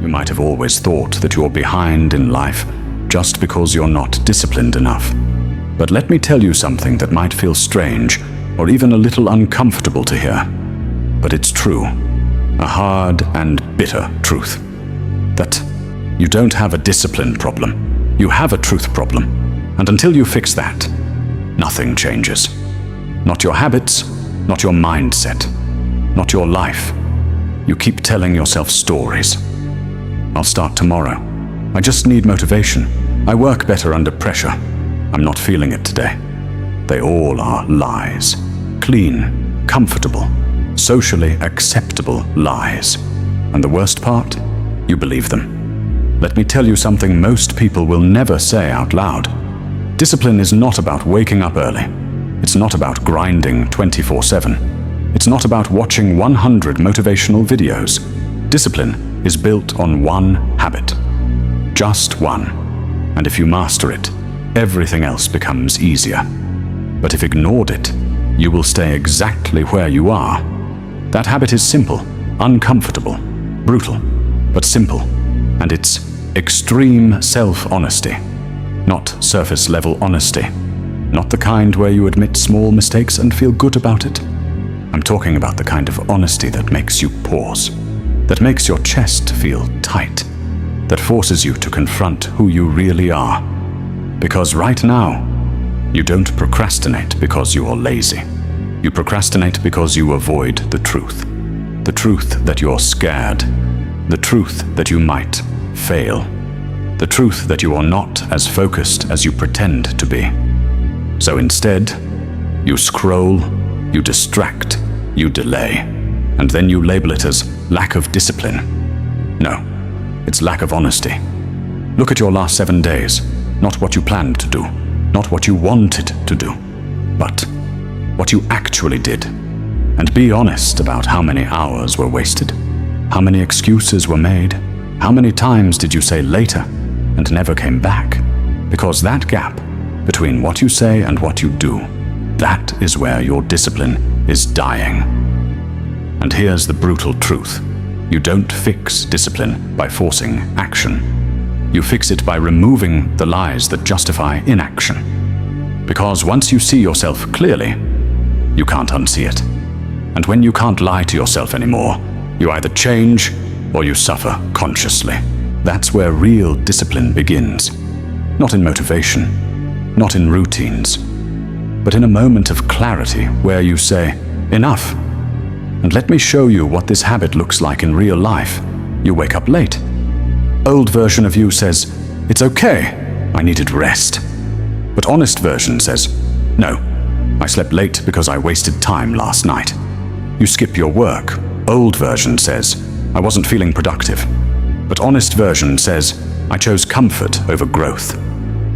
You might have always thought that you're behind in life just because you're not disciplined enough. But let me tell you something that might feel strange or even a little uncomfortable to hear. But it's true. A hard and bitter truth. That you don't have a discipline problem. You have a truth problem. And until you fix that, nothing changes. Not your habits, not your mindset, not your life. You keep telling yourself stories. I'll start tomorrow. I just need motivation. I work better under pressure. I'm not feeling it today. They all are lies. Clean, comfortable, socially acceptable lies. And the worst part? You believe them. Let me tell you something most people will never say out loud. Discipline is not about waking up early. It's not about grinding 24/7. It's not about watching 100 motivational videos. Discipline is built on one habit. Just one. And if you master it, everything else becomes easier. But if ignored it, you will stay exactly where you are. That habit is simple, uncomfortable, brutal, but simple. And it's extreme self-honesty. Not surface-level honesty. Not the kind where you admit small mistakes and feel good about it. I'm talking about the kind of honesty that makes you pause, that makes your chest feel tight, that forces you to confront who you really are. Because right now, you don't procrastinate because you are lazy. You procrastinate because you avoid the truth. The truth that you're scared. The truth that you might fail. The truth that you are not as focused as you pretend to be. So instead, you scroll, you distract, you delay, and then you label it as lack of discipline. No, it's lack of honesty. Look at your last 7 days, not what you planned to do, not what you wanted to do, but what you actually did. And be honest about how many hours were wasted, how many excuses were made, how many times did you say later and never came back? Because that gap between what you say and what you do, that is where your discipline is dying. And here's the brutal truth. You don't fix discipline by forcing action. You fix it by removing the lies that justify inaction. Because once you see yourself clearly, you can't unsee it. And when you can't lie to yourself anymore, you either change or you suffer consciously. That's where real discipline begins. Not in motivation, not in routines, but in a moment of clarity where you say, enough. And let me show you what this habit looks like in real life. You wake up late. Old version of you says, it's okay, I needed rest. But honest version says, no, I slept late because I wasted time last night. You skip your work. Old version says, I wasn't feeling productive. But honest version says, I chose comfort over growth.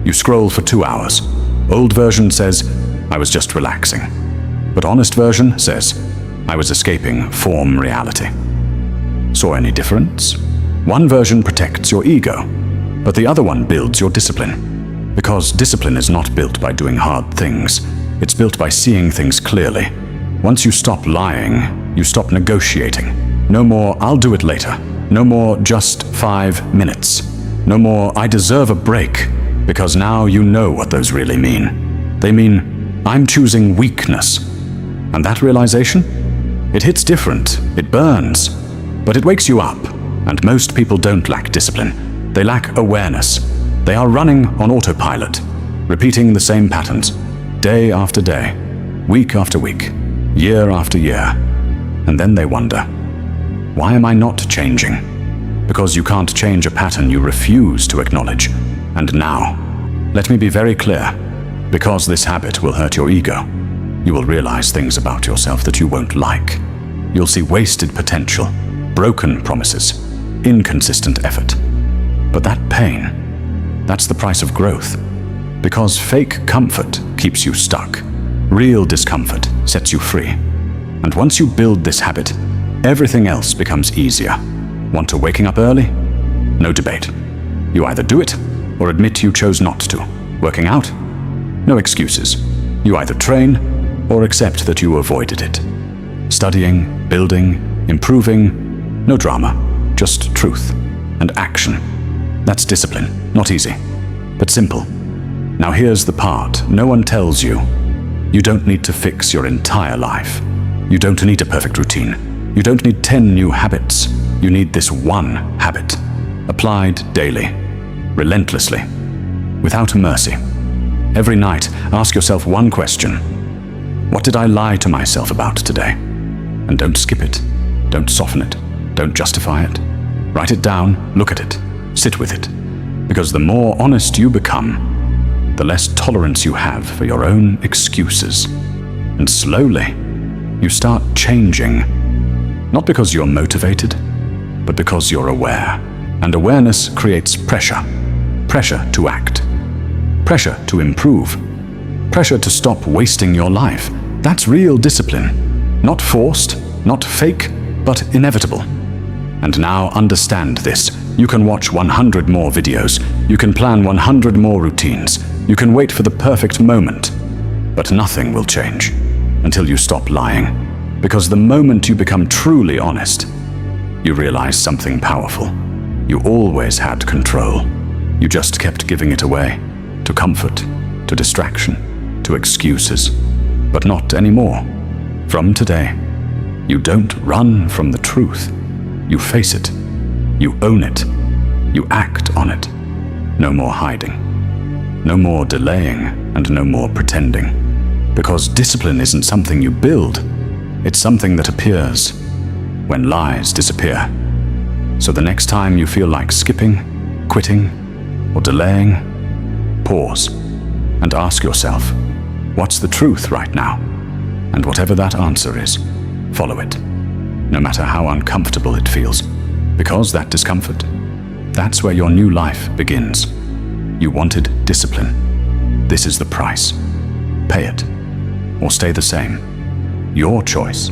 You scroll for 2 hours. Old version says, I was just relaxing. But honest version says, I was escaping form reality. Saw any difference? One version protects your ego, but the other one builds your discipline. Because discipline is not built by doing hard things. It's built by seeing things clearly. Once you stop lying, you stop negotiating. No more, I'll do it later. No more, just 5 minutes. No more, I deserve a break. Because now you know what those really mean. They mean, I'm choosing weakness. And that realization? It hits different, it burns, but it wakes you up. And most people don't lack discipline. They lack awareness. They are running on autopilot, repeating the same patterns, day after day, week after week, year after year. And then they wonder, why am I not changing? Because you can't change a pattern you refuse to acknowledge. And now, let me be very clear, because this habit will hurt your ego, you will realize things about yourself that you won't like. You'll see wasted potential, broken promises, inconsistent effort. But that pain, that's the price of growth. Because fake comfort keeps you stuck. Real discomfort sets you free. And once you build this habit, everything else becomes easier. Want to waking up early? No debate. You either do it or admit you chose not to. Working out? No excuses. You either train or accept that you avoided it. Studying, building, improving? No drama, just truth. and action. That's discipline, not easy, but simple. Now here's the part no one tells you. You don't need to fix your entire life. You don't need a perfect routine. You don't need 10 new habits. You need this one habit, applied daily, relentlessly, without mercy. Every night, ask yourself one question. What did I lie to myself about today? And don't skip it. Don't soften it. Don't justify it. Write it down, look at it, sit with it. Because the more honest you become, the less tolerance you have for your own excuses. And slowly, you start changing. Not because you're motivated, but because you're aware. And awareness creates pressure. Pressure to act. Pressure to improve. Pressure to stop wasting your life. That's real discipline. Not forced, not fake, but inevitable. And now understand this. You can watch 100 more videos. You can plan 100 more routines. You can wait for the perfect moment. But nothing will change until you stop lying. Because the moment you become truly honest, you realize something powerful. You always had control. You just kept giving it away. To comfort, to distraction, to excuses. But not anymore. From today, you don't run from the truth. You face it. You own it. You act on it. No more hiding. No more delaying and no more pretending. Because discipline isn't something you build. It's something that appears when lies disappear. So the next time you feel like skipping, quitting, or delaying, pause and ask yourself, what's the truth right now? And whatever that answer is, follow it, no matter how uncomfortable it feels. Because that discomfort, that's where your new life begins. You wanted discipline. This is the price. Pay it, or stay the same. Your choice.